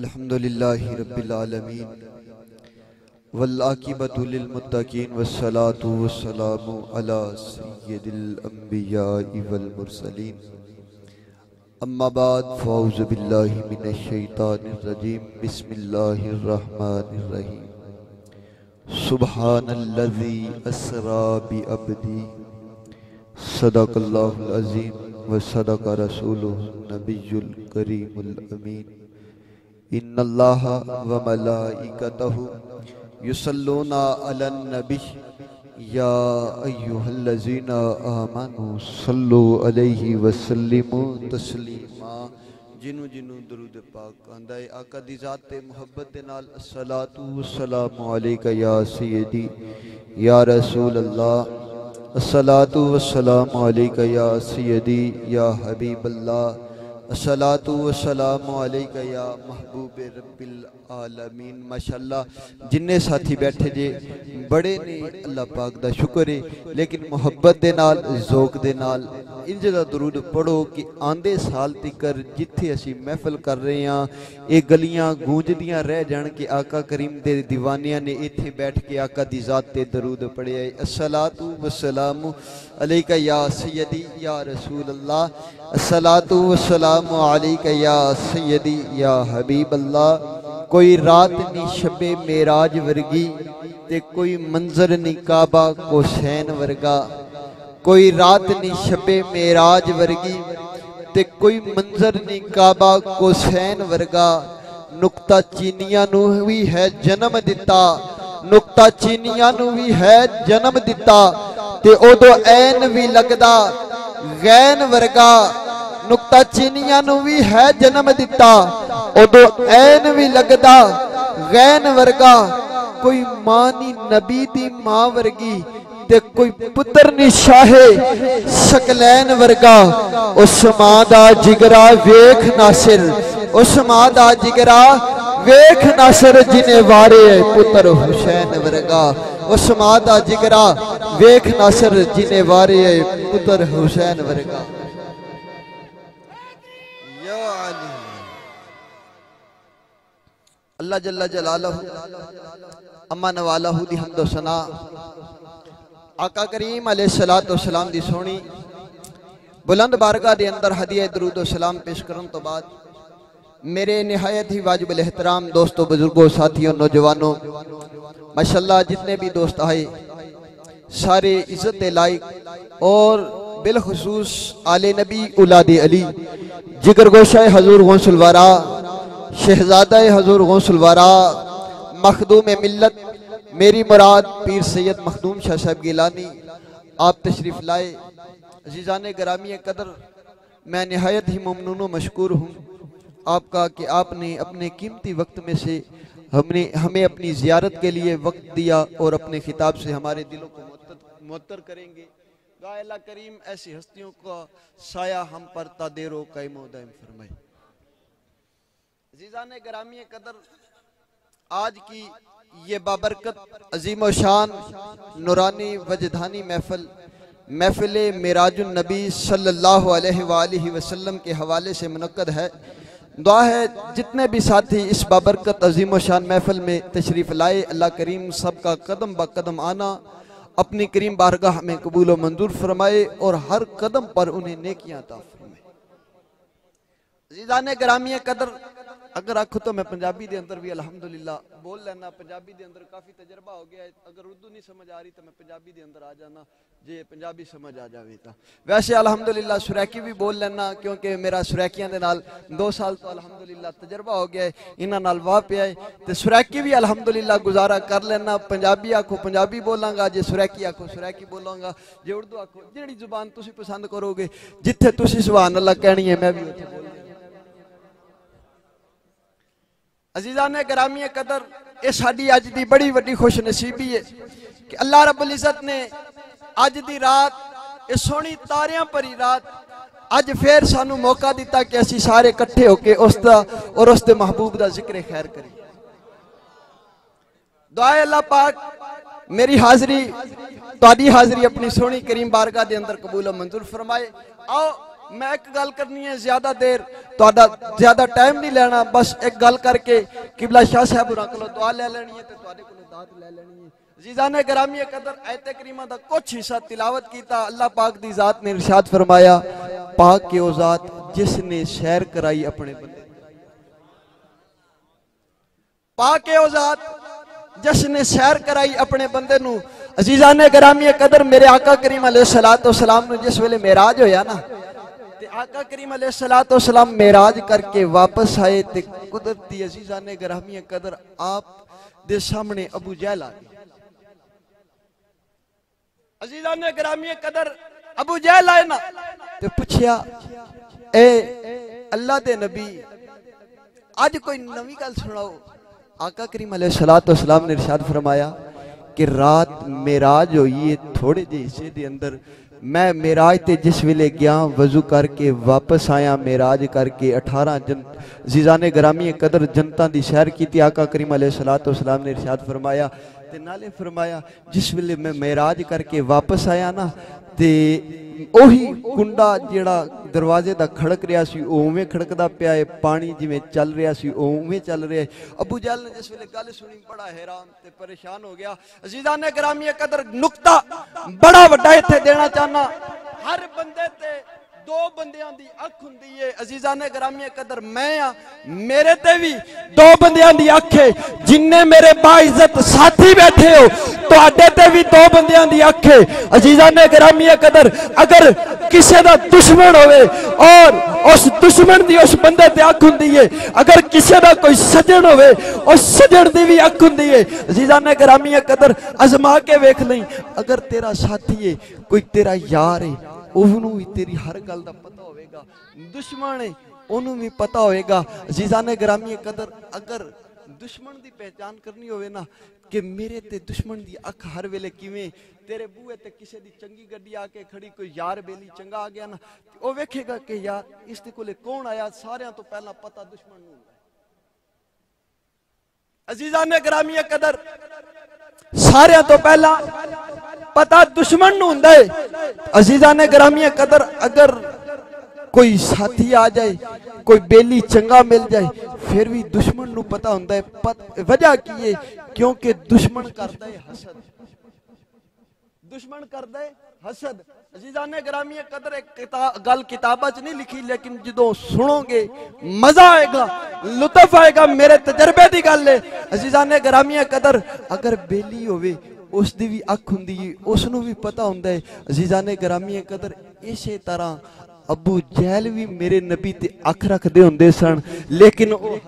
अल्हम्दुलिल्लाहि रब्बिल आलमीन वल आकिबतु लिल मुत्तकीन वस्सलातु वस्सलामु अला सय्यिदिल अंबियाइ वल मुरसलीन अम्मा बाद फ़अऊज़ु बिल्लाहि मिनश शैतानिर रजीम बिस्मिल्लाहिर रहमानिर रहीम सुब्हानल्लज़ी अस्रा बि अब्दी सदक़ल्लाहुल अज़ीम व सदक़ रसूलुहुन नबियुल करीमुल अमीन इन्नल्लाहा व मलाइकतहु युसल्लूना अलन नबी या अय्युहल्लज़ीना आमनु सल्लु अलैहि व सल्लिमु तस्लीमा। जिन्हों जिन्हों दरूद पाक आंदा है आका दी ज़ात ते मुहब्बत दे नाल अस्सलातु वस्सलामु अलैका या सय्यदी या रसूल अल्लाह, अस्सलातु वस्सलामु अलैका या सय्यदी या हबीब अल्लाह, अस्सलातु वस्सलामु अलैका या महबूब रब्बिल आलमीन। माशाअल्लाह जिन्ने साथी बैठे जे बड़े ने अल्लाह पाक दा शुक्र है, लेकिन मुहब्बत दे नाल ज़ौक दे नाल इंज दा दरूद पढ़ो कि आंदे साल तिकर जिथे असी महफिल कर रहे हैं ये गलियां गूंजदियां रह जान कि आका करीम दे दीवानियां ने इत्थे बैठ के आका दी ज़ात ते दरूद पढ़े। अस्सलातु वस्सलामु अलैका या सय्यदी या रसूल अल्लाह, अस्सलातु वस्सलामु अलैका या सय्यदी या हबीब अल्लाह। कोई रात नी शबे मेराज वर्गी ते कोई मंजर नी काबा कोसैन वर्गा, कोई रात नी शबे मेराज वर्गी ते कोई मंजर नी काबा कोसैन वर्गा। नुक्ता चीनियां नू भी है जन्म दिता, नुक्ता चीनियां नू भी है जन्म दिता ते ओदो ऐन भी लगदा गैन वर्गा। नुक्ता चीनियां नू भी है जन्म दिता ओदो ऐन भी लगदा गैन वर्गा। कोई मां नी नबी दी मां वर्गी ते कोई पुत्र नी शाहे शकलैन वर्गा। उस मां दा जिगरा वेख नासिर, उस मां दा जिगरा वेख नासिर जिन्हें वारे पुत्र हुसैन वर्गा। उस मां दा जिगरा वेख नासिर जिन्हें वारे पुत्र हुसैन वर्गा। अल्लाह जल्ला जलालहु अम्मा नवालहु दी हम्द व सना आका करीम अलैहिस्सलातु वस्सलाम दी सोहनी बुलंद बारगाह दे अंदर हदिया दरूद व सलाम पेश करन तो बाद मेरे निहायत ही वाजिब एहतराम दोस्तों, बुजुर्गों, साथियों, नौजवानों, माशाअल्लाह जितने भी दोस्त आए सारे इज्जत के लायक और बिलखुसूस आले नबी औलादे अली जिगर गोशाए हजूर गौसुल वारा शहजादा हजूर गौसुल वारा मखदूम मिल्लत मेरी मुराद पीर सैयद मखदूम शाह साहब गिलानी आप तशरीफ़ लाए। अजीज़ान गिरामी कदर, मैं निहायत ही ममनून व मशकूर हूँ आपका कि आपने अपने कीमती वक्त में से हमें अपनी ज़ियारत के लिए वक्त दिया और अपने खिताब से हमारे दिलों को मुअत्तर करेंगे। दुआ अल्लाह करीम ऐसी हस्तियों का साया हम पर तादेरो कायमो दायम फरमाए। अजीज़ान गिरामी कदर, आज की ये बाबरकत अजीम शान नूरानी वजदानी महफिल मिराजुन नबी सल्लल्लाहु अलैहि वसल्लम के हवाले से मुनक्कद है। दुआ है जितने भी साथी इस बाबरकत अजीम शान महफिल में तशरीफ़ लाए, अल्लाह करीम सबका कदम ब कदम आना अपनी करीम बारगाह में कबूल व मंजूर फरमाए और हर कदम पर उन्हें नेकियां अता फरमाए। अजीज़ान गिरामी कदर, अगर आखो तो मैं पंजाबी दे अंदर भी अल्हम्दुलिल्लाह बोल लेना, पंजाबी दे अंदर काफ़ी तजर्बा हो गया है। अगर उर्दू नहीं समझ आ रही तो मैं पंजाबी दे अंदर आ जाना, जे पंजाबी समझ आ जावे तो। वैसे अल्हम्दुलिल्लाह सुरैकी भी बोल लेना क्योंकि मेरा सुरैकियां दे नाल 2 साल तो अल्हम्दुलिल्लाह तजर्बा हो गया है, इन्हां नाल वाह पिया है ते सुरैकी भी अल्हम्दुलिल्लाह गुजारा कर लेना। पंजाबी आखो पंजाबी बोलांगा, जे सुरैकी आखो सुरैकी बोलांगा, जे उर्दू आखो जिहड़ी जुबान तुसीं पसंद करोगे, जिथे तुसीं सुभान अल्लाह कहनी है मैं भी उत्थे बोलूंगा। अजीज़ान गिरामी कदर, ये साडी अज दी बड़ी वड्डी खुश नसीबी है कि अल्लाह रब्बुल इज़्ज़त ने अज दी रात, ये सोहनी तारियां भरी रात, अज फिर सानू मौका दिता कि असी सारे इकट्ठे होके उसदा और उसदे महबूब दा जिक्र खैर करिए। दुआ अल्लाह पाक मेरी हाज़री तुहाडी हाज़री अपनी सोहनी करीम बारगाह दे अंदर कबूल मंजूर फरमाए। आओ मैं एक गल करनी है, ज्यादा देर तुहाडा ज्यादा टाइम नहीं लेना, बस एक गल करके किबला शाह साहब होरां कोलों दुआ ले लेनी है ते तुहाडे कोलों दात ले लेनी है। अज़ीज़ाने गिरामी कदर आयत करीमा दा कुछ हिस्सा तिलावत कीता। अल्लाह पाक दी जात ने इरशाद फरमाया, पाक के ओ जात जिसने सैर कराई अपने बंदे, पाक के ओ जात जिसने सैर कराई अपने बंदे नू। अज़ीज़ाने गिरामी कदर मेरे आका करीम अलैहिस्सलातु वस्सलाम नू जिस वेले मेराज होया ना, ते आका करीम अलैहिस्सलातु वस्सलाम मेराज करके वापस आए ते कुदरती अज़ीज़ाने गिरामी कदर आप दे सामने अबू जहल आ गए। अज़ीज़ाने गिरामी कदर अबू जहल आए ना ते पूछया, ए अल्लाह दे नबी आज कोई नवी गल सुनाओ। आका करीम अलैहिस्सलातु वस्सलाम ने इरशाद फरमाया कि रात मेराज होई है थोड़े जे हिस्से दे अंदर, मैं मेराज ते जिस वेले गया वजू करके वापस आया, मेराज करके 18 अज़ीज़ाने गिरामी कदर जनता दी सैर की। आका करीम अलैहिस्सलातु वस्सलाम ने इरशाद फरमाया ते नाले फरमाया जिस वेले मैं मेराज करके वापस आया ना ते ओही कुंडा जेड़ा दरवाजे दा खड़क रहा सी उवें खड़कदा पिया है, पानी जिवें चल रहा सी उवें चल रहा है। अबू जहल ने जिस वेले गल सुनी बड़ा हैरान ते परेशान हो गया। अज़ीज़ाने गिरामी कदर नुक्ता बड़ा वड्डा इत्थे देना चाहना, हर बंदे ते दो बंदियां दी अख हुंदी है। अज़ीज़ाने गिरामी कदर मैं आ, मेरे ते भी दो बंदियां दी अख है। जिन्ने मेरे बाइज्जत साथी बैठे हो तुहाडे ते भी दो बंदियां दी अख है। अज़ीज़ाने गिरामी कदर अगर किसी दा दुश्मन होवे और उस दुश्मन दी उस बंदे ते अख हुंदी है, अगर किसी दा कोई सज्जन होवे उस सज्जन दी भी अख हुंदी है। अज़ीज़ाने गिरामी कदर आजमा के वेख लई, अगर तेरा साथी है कोई तेरा यार है ओनू भी तेरी हर गल दा पता होवेगा, दुश्मन है ओनू भी पता होएगा। अज़ीज़ाने गिरामी कदर अगर दुश्मन दी पहचान करनी होवे ना कि मेरे ते दुश्मन दी अख हर वेले किवें, तेरे बूहे ते किसी दी चंगी गड्डी आके खड़ी कोई यार बेली चंगा आ गया ना, वो वेखेगा कि यार इस दे कोले कौन आया, सारियां तो पहला पता दुश्मन नूं हुंदा है। अज़ीज़ाने गिरामी कदर सारियां तो पहला पता दुश्मन नूं हुंदा है। अज़ीज़ाने गिरामी कदर अगर कोई साथी आ जाए, कोई बेली चंगा मिल जाए, फिर भी दुश्मन नूं पता हुंदा है। वजह की है क्योंकि दुश्मन करदा है हसद, दुश्मन करदा है हसद। अज़ीज़ाने गिरामी कदर एक गल किताबा च नहीं लिखी, लेकिन जदों सुनोगे मजा आएगा, लुत्फ आएगा, मेरे तजर्बे की गल है। अज़ीज़ाने गिरामी कदर अगर बेली होवे उस दी भी अख हुंदी है, उसनूं भी पता हुंदा है। अज़ीज़ाने गिरामी कदर इसे तरह अबू जहल भी मेरे नबी ते अख रखदे हुंदे सन, लेकिन और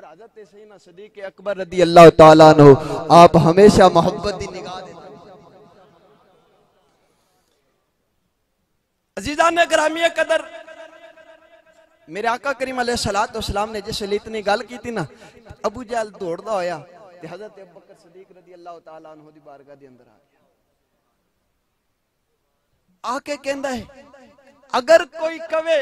हज़रत सैयदना सदीक़ अकबर रज़ी अल्लाह तआला अन्हु आप हमेशा मोहब्बत दी निगाह दे। अज़ीज़ाने गिरामी कदर मेरे आका करीम अलैहिस्सलातु वस्सलाम ने जिस वेले इतनी गल की ना, अबू जहल दौड़दा होया ते हज़रत अबू बकर सदीक़ रज़ी अल्लाह तआला अन्हु दी बारगाह दे अंदर आ गया। आके कहंदा है अगर कोई कवे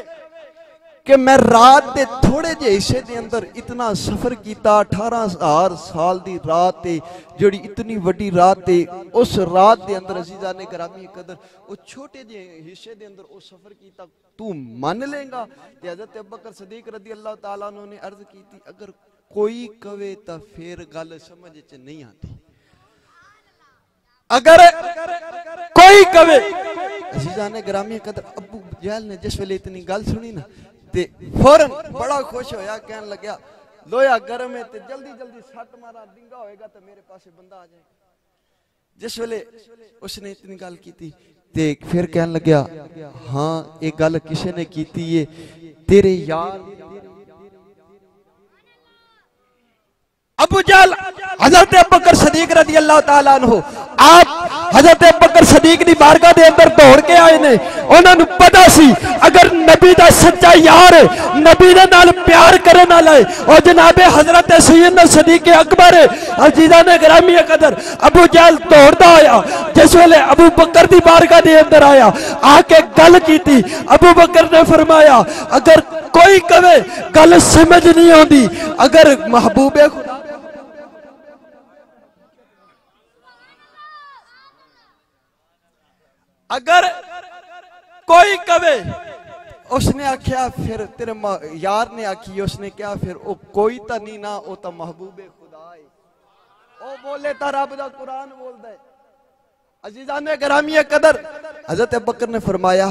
कि मैं रात के थोड़े जे हिस्से दे अंदर इतना सफर किया, 18,000 साल दी रात है, जिहड़ी इतनी वड्डी रात है, उस रात दे अंदर अज़ीज़ाने गिरामी कदर वो छोटे जे हिस्से दे अंदर वो सफर किया, तू मान लेगा? ते हज़रत अबू बकर सदीक़ रज़ी अल्लाह तआला अन्हु ने अर्ज की अगर कोई कवे तो फिर गल समझ च नहीं आती, अगर कोई कवे। अज़ीज़ाने गिरामी कदर अबू जहल ने जिस वेले इतनी गल सुनी ना ते फौरन बड़ा खुश होया, कहन लग्या लोया गर्म है ते जल्दी जल्दी सट मारा, डिंगा होएगा तो मेरे पास बंदा आ जाएगा। जिस वेले उसने इतनी गल की ते फिर कहन लग्या हाँ एक गल किसी ने की है, तेरे यार अबू जहल हज़रत अबू बकर सदीक़ रज़ी अल्लाह तआला अन्हु आप हज़रत अबू बकर सदीक़ दी बारगाह दे अंदर दौड़ के आए ने। उन्होंने पता सी अगर नबी दा सच्चा यार है, नबी दे नाल प्यार करने वाला है और जनाबे हज़रत सैयदना सदीक़ अकबर है। अज़ीज़ाने गिरामी कदर अबू जहल दौड़दा आया, जिस वेले अबू बकर दी बारगाह दे अंदर आया, आके गल की। अबू बकर ने फरमाया अगर कोई कवे गल समझ नहीं आती, अगर महबूबे खुदा अगर कोई कवे उसने आख्या, फिर तेरे यार ने आखी, उसने क्या फिर ओ कोई तो नहीं ना, ओ तो महबूबे खुदा है, ओ बोले तो रब दा कुरान बोलदा है। अजीजाने गिरामी कदर, हजरत अबू बकर ने फरमाया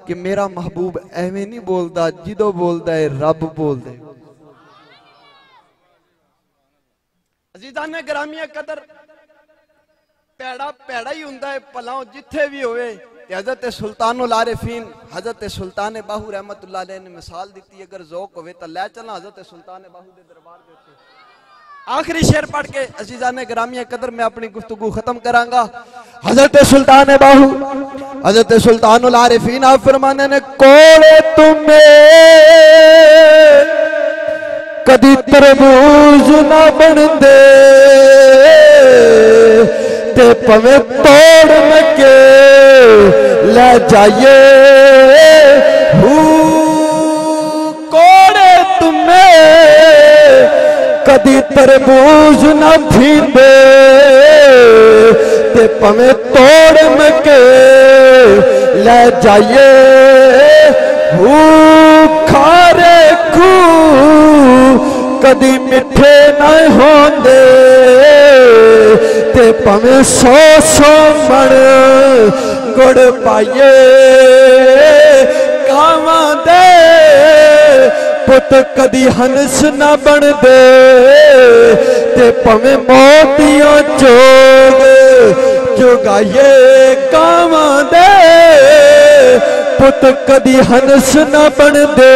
कि मेरा महबूब एवें नहीं बोलदा, जिदो बोलदा है रब बोलदा है। अजीजाने गिरामी कदर, पैड़ा पैड़ा ही हुंदा है, भला जिथे भी होवे। हजरत सुल्तानुल आरिफीन हजरत सुल्तान बाहू रहमतुल्लाह अलैह ने मिसाल दी, अगर ज़ौक होवे तो लै चलना हजरत सुल्तान बाहू दे दरबार दे उत्ते। आखिरी शेर पढ़ के अजीजाने गिरामी कदर मैं अपनी गुफ्तगू खत्म करांगा। हजरत सुल्तान बाहू हजरत सुल्तानुल आरिफीन आप फरमाने ने, कोड़े तुम्हें कदी तरबूज ना बन दे, ते पवे तोड़ के ले जाइए, कोड़े तुम्हें कदी तरबूज न थींदे, ते पवे तोड़ के ले जाइए, खारे खू कदी मिठे न होंदे, ते पवे सौ सौ मण गुड़ पाइए, कावां दे पुत कदी हंस न बन दे, ते पवे मोतियों जोग जोगाइए, कावां दे पुत कदी हंस न बन दे,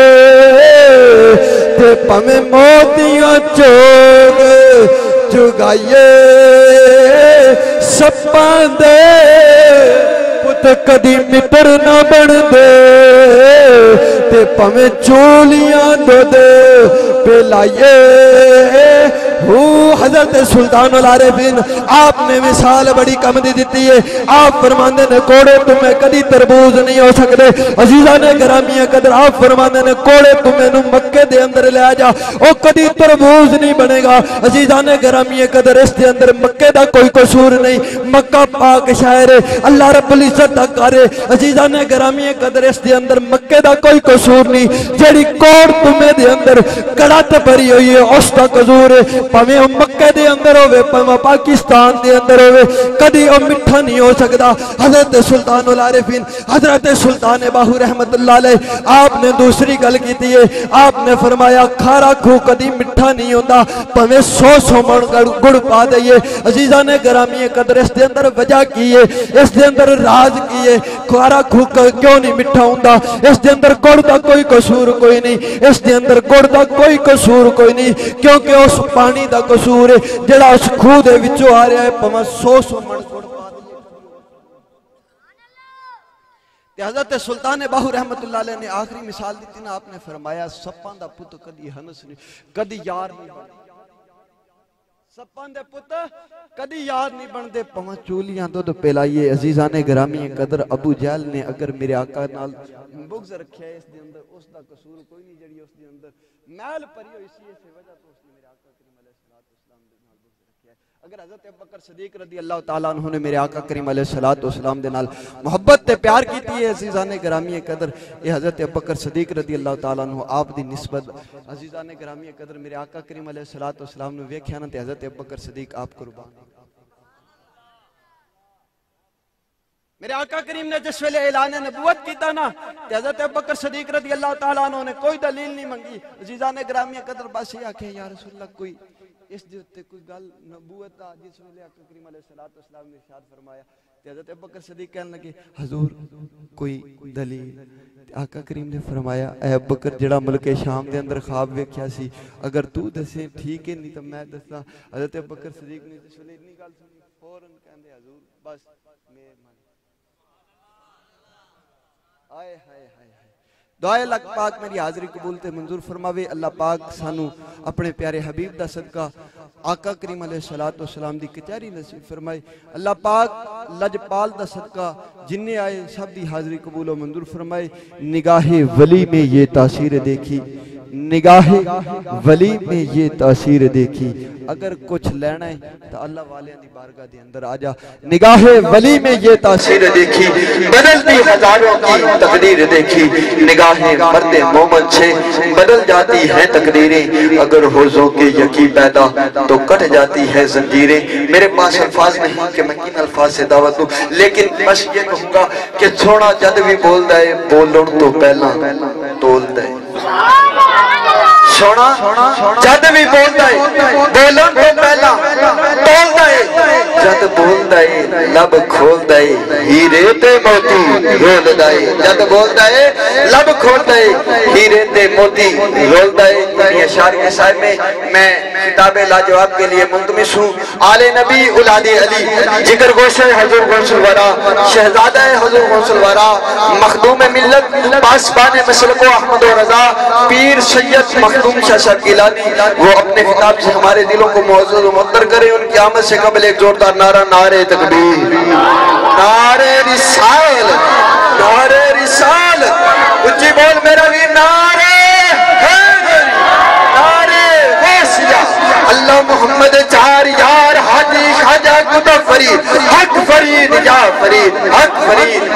ते पवे मोतियों जोग जुगाइए, सप्पां दे पुत कदी मित्र न बन दे, ते पवे चोलियां दुध पिलाइए। हजरत सुल्तानुल आरिफीन आपने मिसाल बड़ी कम दी दी है। आप फरमाते ने, कोड़े तुम्हें कदी तरबूज नहीं हो सकते। अजीजा ने गिरामी कदर आप फरमाते ने, कोड़े तुम्हें मक्के दे अंदर ले जा, ओ कदी तरबूज नहीं बनेगा। अजीजा ने गिरामी कदर इस दे अंदर मक्के दा कोई कसूर नहीं, मक्का पाक शहर है, अल्लाह रब्बुल इज्जत दा घर है। अजीजा ने गिरामी कदर इस दे अंदर मक्के दा कोई कसूर नहीं। जेड़ी कोड़ तुम्हें दे अंदर कड़त भरी हुई है उसका कसूर है। भावें मक्के दे अंदर होवे, भावें पाकिस्तान दे अंदर होवे, कदी वो मिठा नहीं हो सकता। हजरत सुल्तानुल आरिफीन हजरत सुल्तान बाहू रहमतुल्लाह अलैह आपने दूसरी गल की है। आपने फरमाया, खारा खूह कदी मिठा नहीं होता, भावें 100 मन गुड़ पा दईए। अजीजा ने गिरामी कदर इस दे अंदर वजह की है, इस दे अंदर राज की है। खारा खूह क्यों नहीं मिठा होता? इस दे अंदर गुड़ का कोई कसूर कोई नहीं, इस दे अंदर गुड़ का कोई कसूर कोई नहीं, क्योंकि उस पानी का कसूर है जिहड़ा उस खूह दे विचों आ रहा है। भावें 100 मन गुड़ पा दईए। हजरत सुल्तान बाहू रहमतुल्लाह अलैह ने आखिरी मिसाल दी ना, आपने फरमाया, सप्पां दा पुत कदी हंस नहीं, कदी यार नहीं बनता। सप्पां दे पुत कदी यार नहीं बनते, भावें चूलियां दुध पिलाइए। अजीजा ने गिरामी कदर अबू जहल ने अगर मेरे आका नाल बुग़्ज़ रखिया इस दे अंदर, उसका कसूर कोई नहीं। जड़ी उस दे अंदर मैल भरी हुई सी, इस वजह तो उसने मेरे आका करीम अलैहिस्सलाम दे नाल बुग़्ज़ रखिया है। अगर हज़रत अबू बकर सदीक रज़ी अल्लाह तआला अन्हु ने मेरे आका करीम अलैहिस्सलाम दे नाल मोहब्बत ते प्यार कीती है। अजीजा ने गिरामी कदर ये हज़रत अबू बकर सदीक रज़ी अल्लाह तआला अन्हु आप दी निस्बत अजीजा ने गिरामी कदर मेरे आका करीम अलैहिस्सलाम ने वेख्या ना, ते हज़रत अबू बकर सदीक आप कुर्बान। मेरे आका करीम ने जिस वेले ऐलान नबूवत किया ना, हज़रत अबू बकर सदीक रज़ी अल्लाह तआला अन्हु ने कोई दलील नहीं मंगी। अजीजा ने गिरामी कदर बस ये आखे, या रसूल अल्लाह कोई इस दे उत्ते कोई गल नबूवत दा जिस वेले आका करीम अलैहिस्सलाम ने इरशाद फरमाया, ते हज़रत अबू बकर सदीक कहने लगे, हुजूर कोई दलील? आका करीम ने फरमाया, ऐ अबू बकर जेड़ा मुल्क शाम दे अंदर ख्वाब वेख्या सी, अगर तू दसे ठीक है, नहीं तो मैं दसदा। हज़रत अबू बकर सदीक ने जिस वेले इतनी गल सुनी, फौरन कहंदे, हुजूर बस मेहरबानी। आए हाय हाय हाय, दुआए लग पाक मेरी हाज़री कबूल ते मंजूर फरमावे। अल्लाह पाक सानू अपने प्यारे हबीब दा सदका आका करीम अलैहिस्सलातु वस्सलाम दी कचहरी नसीब फरमाए। अल्लाह पाक लजपाल दा सदका जिन्ने आए सब दी हाज़री कबूल और मंजूर फरमाए। निगाहे वली में ये तासीर देखी, निगाहे वली में ये तासीर देखी। अगर कुछ लेना है तो अल्लाह वाले दी बारगाह दे अंदर आ जा। निगाहे वली में ये तासीर देखी, बदलती हजारों की तकदीर देखी। निगाहे मर्दे मोमन से बदल जाती है तकदीरें, अगर होज़ों के यकी पैदा तो कट जाती है जंजीरें। मेरे पास अल्फाज नहीं कि मैं किन अल्फाज से दावत दूं, लेकिन बस ये कहूंगा कि सोना जद भी बोल दे बोलन तो पहला तोल दे। सोना जद भी बोल दे बोलन तो पहला तोल दे। जद बोल दे लब खोल दे हीरे ते मोती रोल दे। जद बोल दे लब खोल दे हीरे ते मोती रोल दे। ये शायरी साहब में मैं किताबे लाजवाब के लिए मुंतमिस हूँ। आले नबी उलादे अली जिगर गोशे हजूर गौसुल वरा शहजादा हजूर गौसुल वरा मखदूम मिल्लत पासबान मसलको अहमद और रजा पीर सैयद मखदूम शाह साहब गिलानी, वो अपने खिताब से हमारे दिलों को मुअज़्ज़ज़ व मुअत्तर करे। उनकी आमद से कबल एक जोरदार नारा नारे तकबीर, नारे रिसाल, नारे रिसाल। उच्ची बोल मेरा वीर नारे हैदरी, नारे गौसिया। अल्लाह मोहम्मद चार यार हाजी खाजा कुतुब फरीद हक फरीद या फरीद हक फरीद